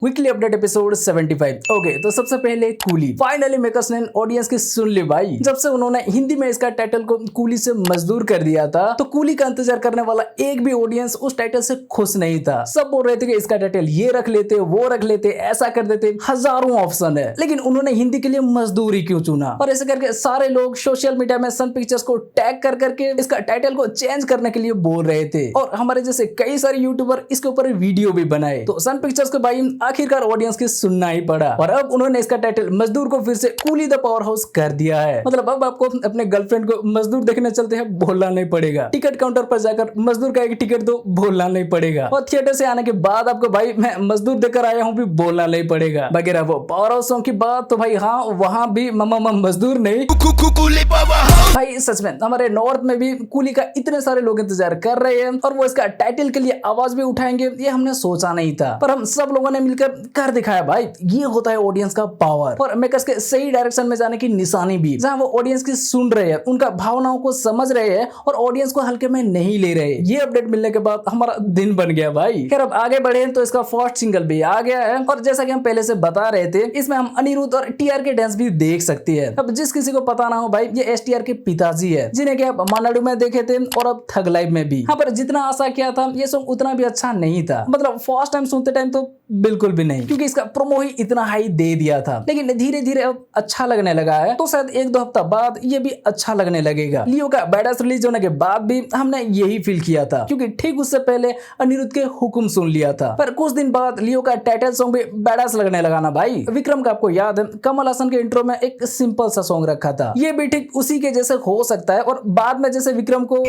Weekly update episode 75। Okay, तो सबसे पहले कूली फाइनली मेकर्स ने ऑडियंस की सुन ली भाई। जब से उन्होंने हिंदी में इसका टाइटल को कूली से मजदूर कर दिया था, तो कूली का इंतजार करने वाला एक भी ऑडियंस उस टाइटल से खुश नहीं था। सब बोल रहे थे कि इसका टाइटल ये रख लेते, वो रख लेते, ऐसा कर देते, हजारों ऑप्शन है, लेकिन उन्होंने हिंदी के लिए मजदूर ही क्यों चुना। और ऐसे करके सारे लोग सोशल मीडिया में सन पिक्चर्स को टैग कर करके इसका टाइटल को चेंज करने के लिए बोल रहे थे, और हमारे जैसे कई सारे यूट्यूबर इसके ऊपर वीडियो भी बनाए। तो सन पिक्चर्स को भाई आखिरकार ऑडियंस की सुनना ही पड़ा, और अब उन्होंने इसका टाइटल मजदूर को फिर से कूली द पावर हाउस कर दिया है। मतलब अब आपको अपने गर्लफ्रेंड को मजदूर देखने चलते हैं बोलना नहीं पड़ेगा, टिकट काउंटर पर जाकर मजदूर का एक टिकट दो बोलना नहीं पड़ेगा, और थिएटर से आने के बाद आपको भाई मैं मजदूर देकर आया हूँ भी बोलना नहीं पड़ेगा वगैरह। वो पावर हाउस सॉन्ग की बात तो भाई हाँ, वहां भी ममा मजदूर नहीं भाई, सच में हमारे नॉर्थ में भी कूली का इतने सारे लोग इंतजार कर रहे हैं, और वो इसका टाइटल के लिए आवाज भी उठाएंगे, ये हमने सोचा नहीं था, पर हम सब लोगों ने मिलकर कर दिखाया भाई। ये होता है ऑडियंस का पावर, और मेकर्स के सही डायरेक्शन में जाने की निशानी भी, जहां वो ऑडियंस की सुन रहे हैं, उनका भावनाओं को समझ रहे हैं, और ऑडियंस को हल्के में नहीं ले रहे। ये अपडेट मिलने के बाद हमारा दिन बन गया भाई। खैर अब आगे बढ़े तो इसका फर्स्ट सिंगल भी आ गया है, और जैसा कि हम पहले से बता रहे थे, इसमें हम अनिरुद्ध और टीआर के डांस भी देख सकते हैं। अब जिस किसी को पता ना हो भाई, ये एसटीआर के पिताजी है, जिन्हें कि आप मानाडू में देखे थे और अब थग लाइफ में भी। हाँ, पर जितना आशा किया था ये सॉन्ग उतना भी अच्छा नहीं था। मतलब फर्स्ट टाइम सुनते टाइम तो बिल्कुल भी नहीं, क्योंकि इसका प्रोमो ही इतना हाई दे दिया था, लेकिन धीरे धीरे अब अच्छा लगने लगा है, तो शायद एक दो हफ्ता बाद ये भी अच्छा लगने लगेगा। लियो का बैडास रिलीज होने के बाद भी हमने यही फील किया था, क्योंकि ठीक उससे पहले अनिरुद्ध के हुक्म सुन लिया था, पर कुछ दिन बाद लियो का टाइटल सॉन्ग भी बैडास लगने लगा ना भाई। विक्रम का आपको याद है, कमल हासन के इंट्रो में एक सिंपल सा सॉन्ग रखा था, ये भी ठीक उसी के जैसे हो सकता है, और बाद में जैसे विक्रम को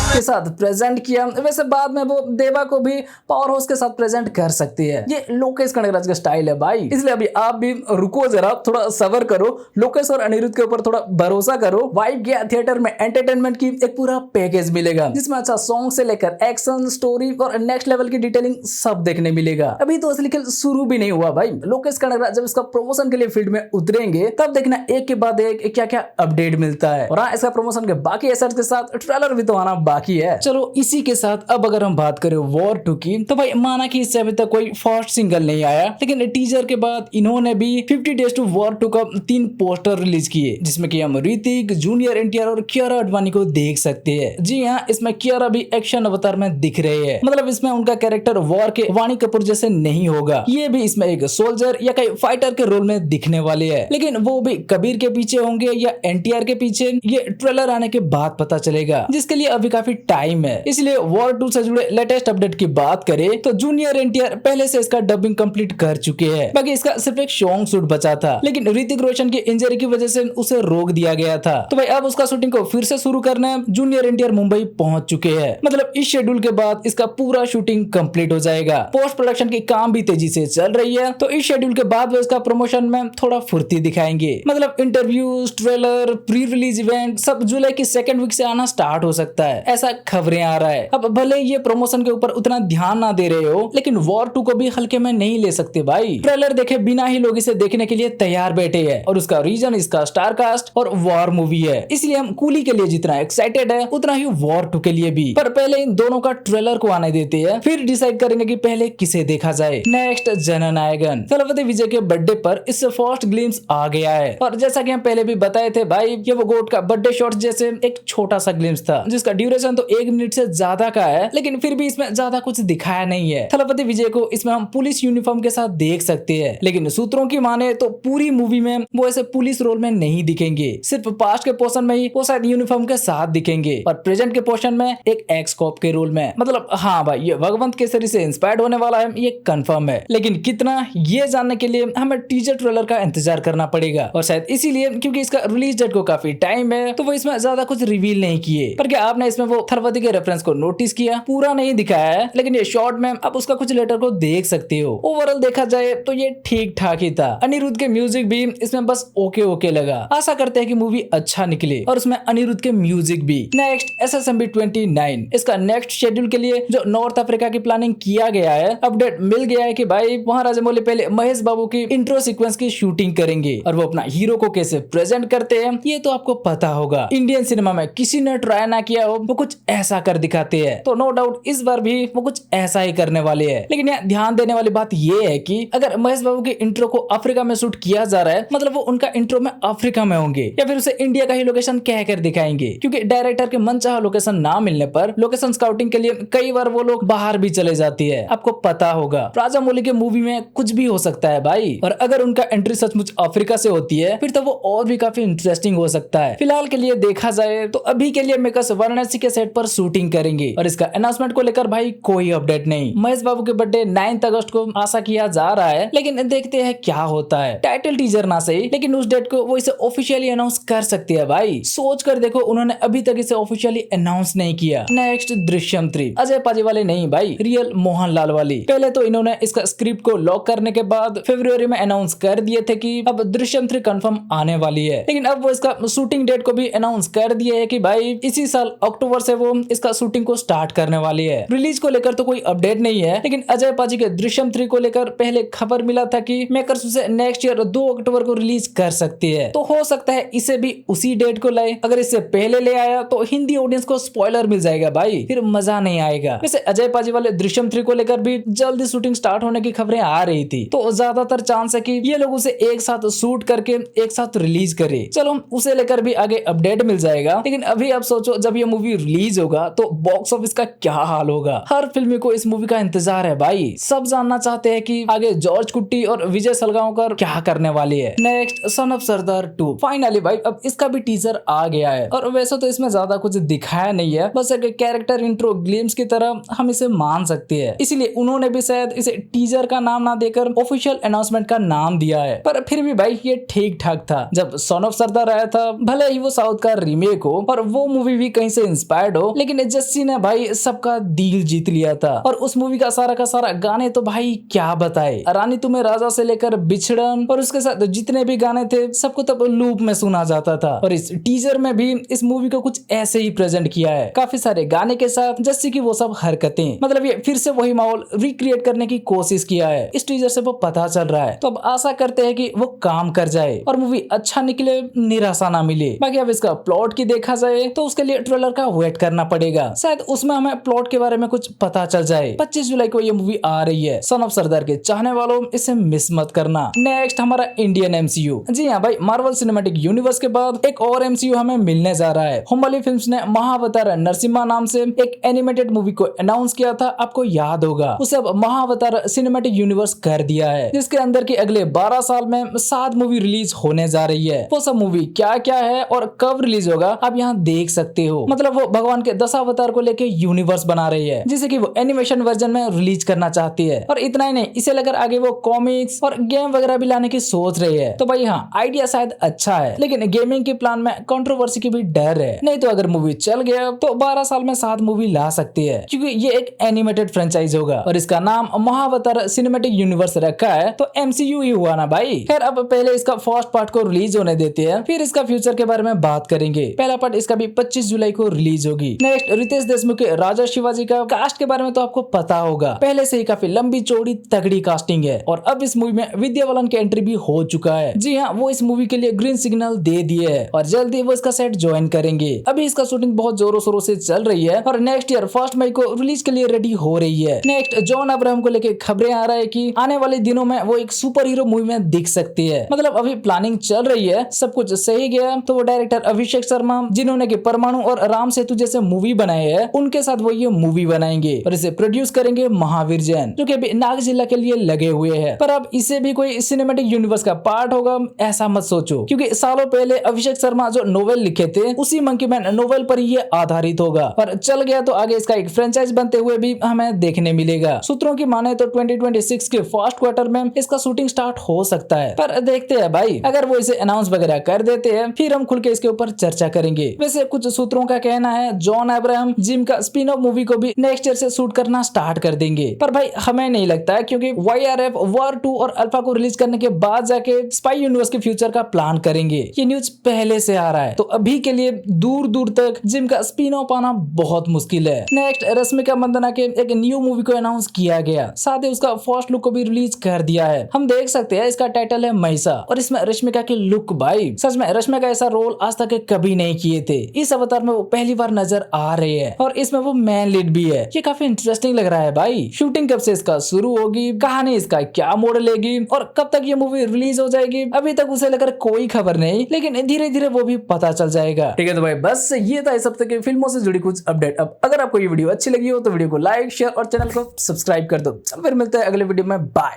के साथ प्रेजेंट किया, वैसे बाद में वो देवा को भी पावर हाउस के साथ प्रेजेंट कर सकती है। ये लोकेश कनगराज का स्टाइल है भाई, इसलिए अभी आप भी रुको जरा, थोड़ा सबर करो, लोकेश और अनिरुद्ध के ऊपर थोड़ा भरोसा करो। वाइब गया थिएटर में एंटरटेनमेंट की एक पूरा पैकेज मिलेगा, जिसमें अच्छा सॉन्ग से लेकर एक्शन, स्टोरी और नेक्स्ट लेवल की डिटेलिंग सब देखने मिलेगा। अभी तो असली खेल शुरू भी नहीं हुआ भाई। लोकेश कनगराज जब इसका प्रमोशन के लिए फील्ड में उतरेंगे, तब देखना एक के बाद एक क्या क्या अपडेट मिलता है। और हाँ, इसका प्रमोशन के बाकी एसेट्स के साथ ट्रेलर भी तो आना बाकी है। चलो इसी के साथ अब अगर हम बात करें वॉर 2 की, तो भाई माना कि इससे अभी तक कोई फर्स्ट सिंगल नहीं आया, लेकिन टीजर के बाद इन्होंने भी 50 डेज टू वॉर 2 का 3 पोस्टर रिलीज किए, जिसमें कि हम ऋतिक, जूनियर एनटीआर और कियारा आडवाणी को देख सकते हैं। जी हाँ, इसमें कियारा भी एक्शन अवतार में दिख रहे हैं, मतलब इसमें उनका कैरेक्टर वॉर के वाणी कपूर जैसे नहीं होगा। ये भी इसमें एक सोल्जर या कई फाइटर के रोल में दिखने वाले हैं, लेकिन वो भी कबीर के पीछे होंगे या एनटीआर के पीछे, ये ट्रेलर आने के बाद पता चलेगा, जिसके लिए अभी काफी टाइम है। इसलिए वॉर 2 से जुड़े लेटेस्ट अपडेट की बात करें तो जूनियर एनटीआर पहले से इसका डबिंग कंप्लीट कर चुके हैं, बाकी इसका सिर्फ एक सॉन्ग शूट बचा था, लेकिन ऋतिक रोशन की इंजरी की वजह से उसे रोक दिया गया था। तो भाई अब उसका शूटिंग को फिर से शुरू करने जूनियर एनटीआर मुंबई पहुंच चुके हैं। मतलब इस शेड्यूल के बाद इसका पूरा शूटिंग कंप्लीट हो जाएगा। पोस्ट प्रोडक्शन की काम भी तेजी से चल रही है, तो इस शेड्यूल के बाद वो इसका प्रमोशन में थोड़ा फुर्ती दिखाएंगे। मतलब interviews, trailer, pre release event सब जुलाई की सेकंड वीक से आना स्टार्ट हो सकता है, ऐसा खबरें आ रहा है। अब भले ये प्रमोशन के ऊपर उतना ध्यान ना दे रहे हो, लेकिन वॉर 2 को भी हल्के में नहीं ले सकते भाई। ट्रेलर देखे बिना ही लोग इसे देखने के लिए तैयार बैठे हैं, और उसका रीजन इसका स्टार कास्ट और वॉर मूवी है। इसलिए हम कूली के लिए जितना एक्साइटेड है, उतना ही वॉर 2 के लिए भी। पर पहले इन दोनों का ट्रेलर को आने देते हैं, फिर डिसाइड करेंगे कि पहले किसे देखा जाए। नेक्स्ट जननायकन थलपति विजय के बर्थडे पर इससे फर्स्ट ग्लिम्स आ गया है, और जैसा कि हम पहले भी बताए थे भाई, ये वो गोट का बर्थडे शॉट जैसे एक छोटा सा ग्लिम्स था, जिसका ड्यूरेशन तो 1 मिनट से ज्यादा का है, लेकिन फिर भी इसमें ज्यादा कुछ दिखाया नहीं है। थलपति विजय को इसमें हम पुलिस यूनिफॉर्म के साथ देख सकते हैं, लेकिन सूत्रों की माने तो पूरी मूवी में वो ऐसे पुलिस रोल में नहीं दिखेंगे, सिर्फ पास्ट के पोर्शन में ही वो शायद यूनिफॉर्म के साथ दिखेंगे, और प्रेजेंट के पोर्शन में एक एक्स कॉप के रोल में। मतलब हाँ भाई, ये भगवंत केसरी से इंस्पायर्ड होने वाला है, ये कंफर्म है, लेकिन कितना ये जानने के लिए हमें टीजर ट्रेलर का इंतजार करना पड़ेगा, और शायद इसीलिए क्योंकि इसका रिलीज डेट को काफी टाइम है, तो वो इसमें ज्यादा कुछ रिवील नहीं किए। पर क्या आपने इसमें वो थलपति के रेफरेंस को नोटिस किया? पूरा नहीं दिखाया है, लेकिन ये शॉर्ट में आप उसका कुछ लेटर को देख सकते हो। ओवरऑल देखा जाए तो ये ठीक ठाक ही था। अनिरुद्ध के म्यूजिक भी इसमें बस ओके ओके लगा। आशा करते हैं कि मूवी अच्छा निकले, और उसमें अनिरुद्ध के म्यूजिक भी। नेक्स्ट SSMB 29, इसका नेक्स्ट शेड्यूल के लिए जो नॉर्थ अफ्रीका की प्लानिंग किया गया है, अपडेट मिल गया है कि भाई वहाँ राजामौली पहले महेश बाबू की इंट्रो सीक्वेंस की शूटिंग करेंगे, और वो अपना हीरो को कैसे प्रेजेंट करते हैं ये तो आपको पता होगा। इंडियन सिनेमा में किसी ने ट्राई ना किया हो, वो कुछ ऐसा कर दिखाते हैं, तो नो डाउट इस बार भी वो कुछ ऐसा ही करने वाले हैं। लेकिन यहाँ यहाँ ध्यान देने वाली बात ये है कि अगर महेश बाबू की इंट्रो को अफ्रीका में शूट किया जा रहा है, मतलब वो उनका इंट्रो में अफ्रीका में होंगे या फिर उसे इंडिया का ही लोकेशन कहकर दिखाएंगे, क्योंकि डायरेक्टर के मनचाहा लोकेशन ना मिलने पर लोकेशन स्काउटिंग के लिए कई बार वो लोग बाहर भी चले जाती है। आपको पता होगा राजा मौली के मूवी में कुछ भी हो सकता है भाई, और अगर उनका एंट्री सचमुच अफ्रीका से होती है फिर तो वो और भी काफी इंटरेस्टिंग हो सकता है। फिलहाल के लिए देखा जाए तो अभी के लिए मेकर्स वाराणसी के सेट पर शूटिंग करेंगे और इसका अनाउंसमेंट को लेकर भाई कोई अपडेट नहीं। महेश बाबू के बर्थडे 9 अगस्त को आशा किया जा रहा है, लेकिन देखते हैं क्या होता है। टाइटल टीजर ना सही, लेकिन उस डेट को वो इसे ऑफिशियली अनाउंस कर सकती है भाई। सोच कर देखो, उन्होंने अभी तक इसे ऑफिशियली अनाउंस नहीं किया। नेक्स्ट दृश्यम 3, अजय पाजी वाले नहीं भाई, रियल मोहनलाल वाली। पहले तो इन्होंने इसका स्क्रिप्ट को लॉक करने के बाद फरवरी में अनाउंस कर दिए थे कि अब दृश्यम 3 कंफर्म आने वाली है, लेकिन अब वो इसका शूटिंग डेट को भी अनाउंस कर दिए है कि भाई इसी साल अक्टूबर से वो इसका शूटिंग को स्टार्ट करने वाली है। रिलीज को लेकर तो कोई अपडेट नहीं है, लेकिन अजय पाजी के दृश्यम 3 को लेकर पहले खबर मिला था कि मेकर्स उसे नेक्स्ट ईयर 2 अक्टूबर को रिलीज कर सकती है। तो हो सकता है इसे भी उसी डेट को लाए। अगर इससे पहले ले आया तो हिंदी ऑडियंस को स्पॉइलर मिल जाएगा भाई, फिर मजा नहीं आएगा। वैसे अजय पाजी वाले दृश्यम 3 को लेकर भी जल्दी शूटिंग स्टार्ट होने की खबरें आ रही थी, तो ज्यादातर चांस है कि ये लोग उसे एक साथ शूट करके एक साथ रिलीज करे। चलो उसे लेकर भी आगे अपडेट मिल जाएगा, लेकिन अभी आप सोचो जब ये मूवी रिलीज होगा तो बॉक्स ऑफिस का क्या हाल होगा। हर फिल्म को इस मूवी का इंतजार है भाई। सब जानना चाहते हैं कि आगे जॉर्ज कुट्टी और विजय सलगांवकर क्या करने वाली है। Next son of Sardar 2, finally भाई अब इसका भी टीजर आ गया है, और वैसे तो इसमें ज्यादा कुछ दिखाया नहीं है, बस एक कैरेक्टर इंट्रो ग्लिम्स की तरह हम इसे मान सकते हैं। इसलिए उन्होंने भी शायद इसे टीजर का नाम ना देकर ऑफिशियल अनाउंसमेंट का नाम दिया है। पर फिर भी भाई ये ठीक ठाक था। जब सन ऑफ सरदार आया था, भले ही वो साउथ का रीमेक हो और वो मूवी भी कहीं से इंस्पायर्ड हो, लेकिन जस्सी ने भाई सबका दिल जीत लिया था। और उस मूवी का सारा गाने तो भाई क्या बताए, रानी तुम्हें राजा से लेकर बिछड़न और उसके साथ जितने भी गाने थे सबको तब लूप में सुना जाता था। और इस टीजर में भी इस मूवी को कुछ ऐसे ही प्रेजेंट किया है, काफी सारे गाने के साथ जस्सी की वो सब हरकतें, मतलब ये फिर से वही माहौल रिक्रिएट करने की कोशिश किया है। इस टीजर से वो पता चल रहा है, तो अब आशा करते हैं कि वो काम कर जाए और मूवी अच्छा निकले, निराशा ना मिले। बाकी अब इसका प्लॉट की देखा जाए तो उसके लिए ट्रेलर का वेट करना पड़ेगा, शायद उसमें हमें प्लॉट के बारे में कुछ पता चल जाए। 25 जुलाई को ये मूवी आ रही है। सन ऑफ सरदार के चाहने वालों इसे मिस मत करना। नेक्स्ट हमारा इंडियन एमसीयू। जी हाँ भाई, मार्वल सिनेमैटिक यूनिवर्स के बाद एक और एमसीयू हमें मिलने जा रहा है। हुम्बली फिल्म्स ने महाअवतार नरसिम्हा नाम से एक एनिमेटेड मूवी को अनाउंस किया था, आपको याद होगा। उसे अब महाअवतार सिनेमैटिक यूनिवर्स कर दिया है, जिसके अंदर की अगले 12 साल में 7 मूवी रिलीज होने जा रही है। वो सब मूवी क्या क्या है और कब रिलीज होगा आप यहाँ देख सकते हो। मतलब वो भगवान के 10 अवतार को लेके यूनिवर्स बना रही है, जिसे कि वो एनिमेशन वर्जन में रिलीज करना चाहती है। और इतना ही नहीं, इसे लेकर आगे वो कॉमिक्स और गेम वगैरह भी लाने की सोच रही है। तो भाई हाँ, आइडिया शायद अच्छा है, लेकिन गेमिंग के प्लान में कंट्रोवर्सी की भी डर है। नहीं तो अगर मूवी चल गया तो 12 साल में 7 मूवी ला सकती है, क्योंकि ये एक एनिमेटेड फ्रेंचाइज होगा और इसका नाम महाअवतार सिनेमैटिक यूनिवर्स रखा है, तो एमसीयू ही हुआ ना भाई। खैर अब पहले इसका फर्स्ट पार्ट को रिलीज होने देते हैं, फिर इसका फ्यूचर के बारे में बात करेंगे। पहला पार्ट इसका भी 25 जुलाई को रिलीज होगी। नेक्स्ट रितेश देशमुख के राजा शिवाजी का कास्ट के बारे में तो आपको पता होगा, पहले से ही काफी लंबी चौड़ी तगड़ी कास्टिंग है, और अब इस मूवी में विद्या बालन की एंट्री भी हो चुका है। जी हाँ, वो इस मूवी के लिए ग्रीन सिग्नल दे दिए है और जल्दी वो इसका सेट ज्वाइन करेंगे। अभी इसका शूटिंग बहुत जोरों शोरों से चल रही है और नेक्स्ट ईयर 1 मई को रिलीज के लिए रेडी हो रही है। नेक्स्ट जॉन अब्राहम को लेके खबरें आ रहा है कि आने वाले दिनों में वो एक सुपर हीरो मूवी में दिख सकती है। मतलब अभी प्लानिंग चल रही है, सब कुछ सही गया तो वो डायरेक्टर अभिषेक शर्मा, जिन्होंने कि परमाणु और राम सेतु जैसे मूवी बनाए हैं, उनके साथ वो ये मूवी बनाएंगे और इसे प्रोड्यूस करेंगे महावीर जैन, जो कि अभी नाग जिला के लिए लगे हुए हैं। पर अब इसे भी कोई सिनेमैटिक यूनिवर्स का पार्ट होगा ऐसा मत सोचो, क्योंकि सालों पहले अभिषेक शर्मा जो नोवेल लिखे थे उसी मंकी मैन नोवेल पर ये आधारित होगा, और चल गया तो आगे इसका एक फ्रेंचाइज बनते हुए भी हमें देखने मिलेगा। सूत्रों की माने तो 2026 के फर्स्ट क्वार्टर में इसका शूटिंग स्टार्ट हो सकता है, पर देखते हैं भाई। अगर वो इसे अनाउंस वगैरह कर देते हैं फिर हम खुल के इसके ऊपर चर्चा करेंगे। वैसे कुछ सूत्रों का कहना है जॉन अब्राहम जिम का स्पिन ऑफ मूवी को भी नेक्स्ट ईयर से शूट करना स्टार्ट कर देंगे, पर भाई हमें नहीं लगता है, क्योंकि YRF वॉर 2 और अल्फा को रिलीज करने के बाद जाके स्पाई यूनिवर्स के फ्यूचर का प्लान करेंगे। ये न्यूज पहले से आ रहा है, तो अभी के लिए दूर दूर तक जिम का स्पिन ऑफ आना बहुत मुश्किल है। नेक्स्ट रश्मिका मंदाना के एक न्यू मूवी को अनाउंस किया गया, साथ ही उसका फर्स्ट लुक को भी रिलीज कर दिया है। हम देख सकते हैं इसका टाइटल है महिषा, और इसमें रश्मिका की लुक भाई सच में रश्मिका ऐसा रोल आज तक कभी नहीं किए थे। इस अवतार में वो पहली बार नजर आ रहे हैं और इसमें वो मैन लीड भी है। ये काफी इंटरेस्टिंग लग रहा है भाई। शूटिंग शूटिंग कब से इसका शुरू होगी, कहानी इसका क्या मोड़ लेगी और कब तक ये मूवी रिलीज हो जाएगी, अभी तक उसे लेकर कोई खबर नहीं, लेकिन धीरे धीरे वो भी पता चल जाएगा। ठीक है तो भाई बस ये था इस हफ्ते के फिल्मों से जुड़ी कुछ अपडेट। अब अगर आपको ये वीडियो अच्छी लगी हो तो वीडियो को लाइक शेयर और चैनल को सब्सक्राइब कर दो। फिर मिलते हैं अगले वीडियो में, बाय।